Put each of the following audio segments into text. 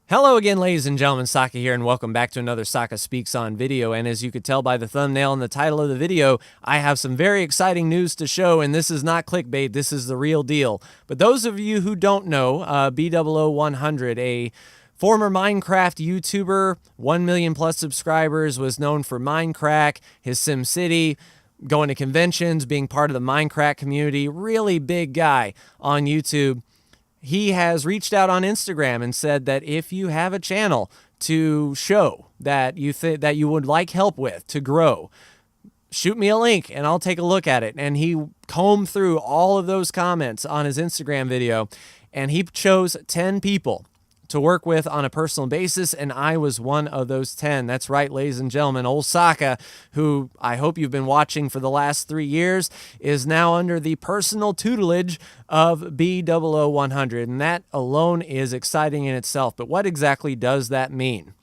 Hello again, ladies and gentlemen, Saka here, and welcome back to another Saka Speaks on video. And as you could tell by the thumbnail and the title of the video, I have some very exciting news to show, and this is not clickbait, this is the real deal. But those of you who don't know, BDoubleO100, a former Minecraft YouTuber, 1 million plus subscribers, was known for Minecraft, his SimCity, going to conventions, being part of the Minecraft community, really big guy on YouTube. He has reached out on Instagram and said that if you have a channel to show that you would like help with to grow, shoot me a link and I'll take a look at it. And he combed through all of those comments on his Instagram video, and he chose 10 people to work with on a personal basis, and I was one of those 10. That's right, ladies and gentlemen. Old Saka, who I hope you've been watching for the last 3 years, is now under the personal tutelage of BDoubleO100, and that alone is exciting in itself. But what exactly does that mean?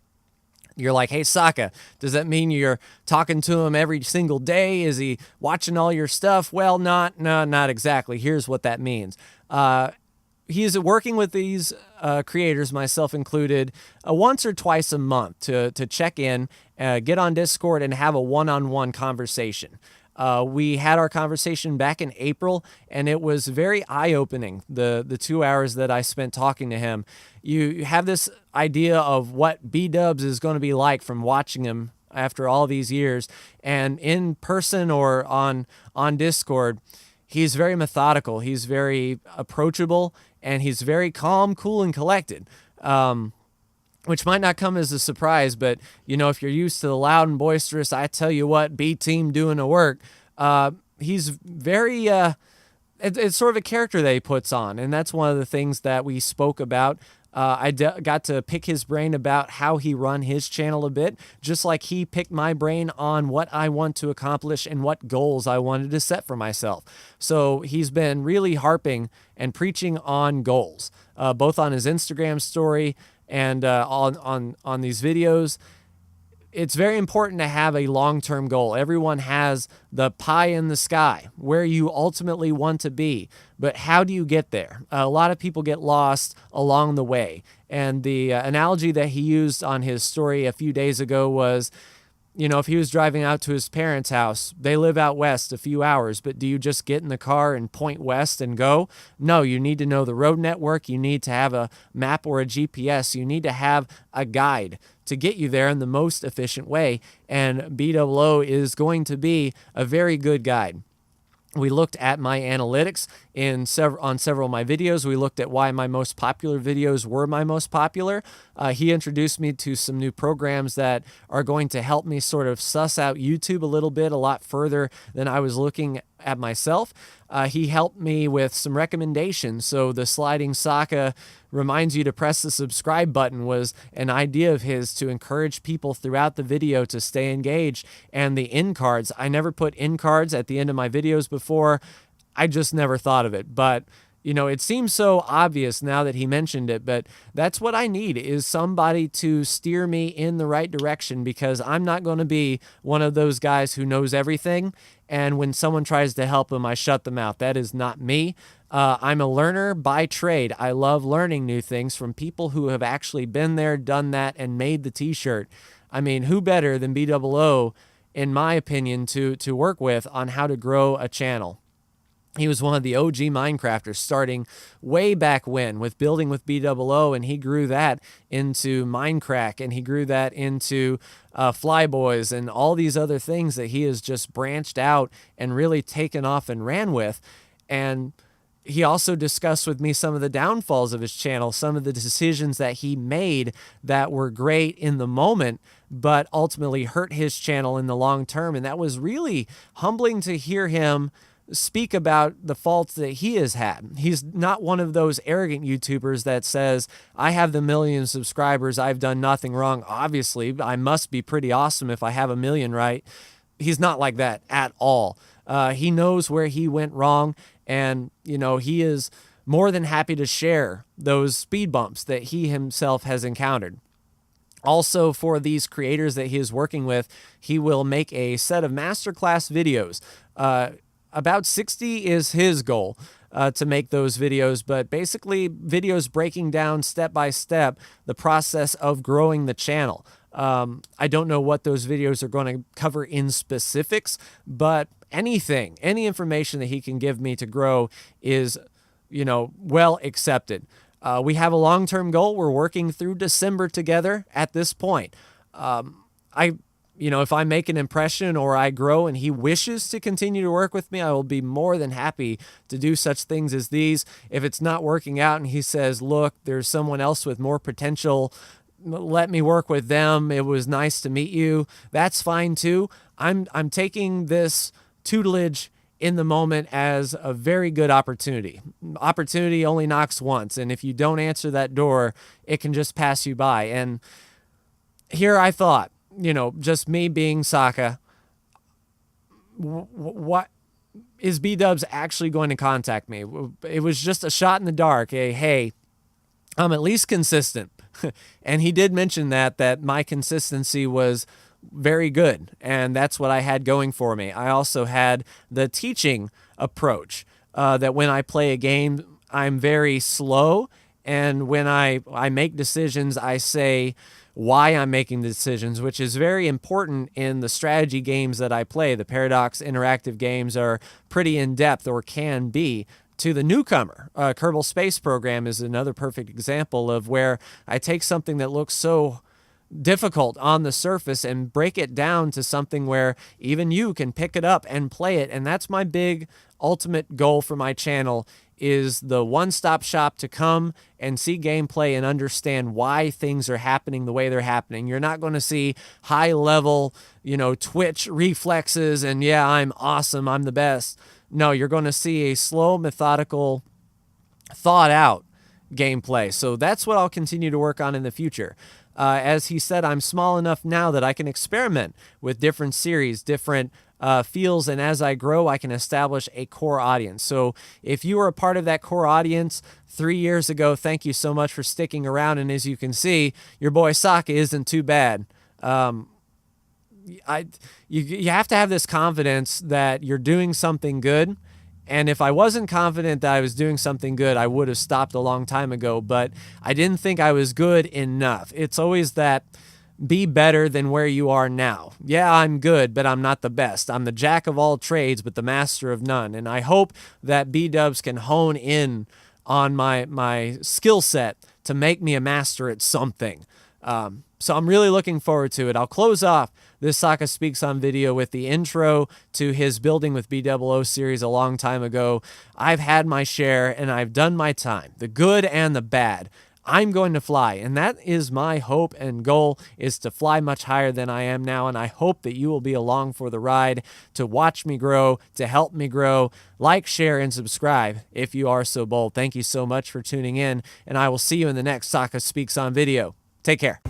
You're like, hey, Saka, does that mean you're talking to him every single day? Is he watching all your stuff? Well, not exactly. Here's what that means. He is working with these creators, myself included, once or twice a month to check in, get on Discord, and have a one-on-one conversation. We had our conversation back in April, and it was very eye-opening, the 2 hours that I spent talking to him. You have this idea of what BDubs is going to be like from watching him after all these years, and in person or on Discord, he's very methodical, he's very approachable, and he's very calm, cool, and collected, which might not come as a surprise, but, you know, if you're used to the loud and boisterous, I tell you what, B-team doing the work, he's very, it's sort of a character that he puts on, and that's one of the things that we spoke about. I got to pick his brain about how he run his channel a bit, just like he picked my brain on what I want to accomplish and what goals I wanted to set for myself. So he's been really harping and preaching on goals, both on his Instagram story and on these videos. It's very important to have a long-term goal. Everyone has the pie in the sky, where you ultimately want to be, but how do you get there? A lot of people get lost along the way, and the analogy that he used on his story a few days ago was, you know, if he was driving out to his parents' house, they live out west a few hours, but do you just get in the car and point west and go? No, you need to know the road network. You need to have a map or a GPS. You need to have a guide to get you there in the most efficient way, and BoO is going to be a very good guide. We looked at my analytics on several of my videos. We looked at why my most popular videos were my most popular. He introduced me to some new programs that are going to help me sort of suss out YouTube a lot further than I was looking at myself. He helped me with some recommendations. So the sliding Saka reminds you to press the subscribe button was an idea of his to encourage people throughout the video to stay engaged. And the end cards, I never put end cards at the end of my videos before. I just never thought of it. But you know, it seems so obvious now that he mentioned it, but that's what I need, is somebody to steer me in the right direction, because I'm not going to be one of those guys who knows everything, and when someone tries to help him, I shut them out. That is not me. I'm a learner by trade. I love learning new things from people who have actually been there, done that, and made the t-shirt. I mean, who better than BoO, in my opinion, to work with on how to grow a channel? He was one of the OG Minecrafters, starting way back when with building with BoO, and he grew that into Minecraft, and he grew that into Flyboys and all these other things that he has just branched out and really taken off and ran with. And he also discussed with me some of the downfalls of his channel, some of the decisions that he made that were great in the moment, but ultimately hurt his channel in the long term. And that was really humbling to hear him speak about the faults that he has had. He's not one of those arrogant YouTubers that says, I have the 1 million subscribers, I've done nothing wrong. Obviously, I must be pretty awesome if I have 1 million, right? He's not like that at all. He knows where he went wrong, and you know, he is more than happy to share those speed bumps that he himself has encountered. Also, for these creators that he is working with, he will make a set of masterclass videos. about 60 is his goal. To make those videos, but basically videos breaking down step by step the process of growing the channel. I don't know what those videos are going to cover in specifics, but any information that he can give me to grow is, well accepted. We have a long-term goal. We're working through December together at this point. If I make an impression or I grow and he wishes to continue to work with me, I will be more than happy to do such things as these. If it's not working out and he says, look, there's someone else with more potential, let me work with them. It was nice to meet you. That's fine too. I'm taking this tutelage in the moment as a very good opportunity. Opportunity only knocks once, and if you don't answer that door, it can just pass you by. And here I thought, just me being Saka, what is BDubs actually going to contact me? It was just a shot in the dark. Hey, I'm at least consistent. And he did mention that my consistency was very good, and that's what I had going for me. I also had the teaching approach, that when I play a game, I'm very slow, and when I make decisions, I say why I'm making the decisions, which is very important in the strategy games that I play. The Paradox interactive games are pretty in-depth, or can be, to the newcomer. Kerbal Space Program is another perfect example of where I take something that looks so difficult on the surface and break it down to something where even you can pick it up and play it. And that's my big ultimate goal for my channel, is the one-stop shop to come and see gameplay and understand why things are happening the way they're happening. You're not going to see high-level, Twitch reflexes and, yeah, I'm awesome, I'm the best. No, you're going to see a slow, methodical, thought-out gameplay. So that's what I'll continue to work on in the future. As he said, I'm small enough now that I can experiment with different series, different feels, and as I grow, I can establish a core audience. So if you were a part of that core audience 3 years ago, thank you so much for sticking around. And as you can see, your boy Saka isn't too bad. You have to have this confidence that you're doing something good. And if I wasn't confident that I was doing something good, I would have stopped a long time ago. But I didn't think I was good enough. It's always that be better than where you are now. Yeah, I'm good, but I'm not the best. I'm the jack of all trades, but the master of none. And I hope that BDubs can hone in on my skill set to make me a master at something. So I'm really looking forward to it. I'll close off this Saka Speaks On video with the intro to his Building with BDoubleO series a long time ago. I've had my share and I've done my time, the good and the bad. I'm going to fly, and that is my hope and goal, is to fly much higher than I am now, and I hope that you will be along for the ride to watch me grow, to help me grow. Like, share, and subscribe if you are so bold. Thank you so much for tuning in, and I will see you in the next Saka Speaks On video. Take care.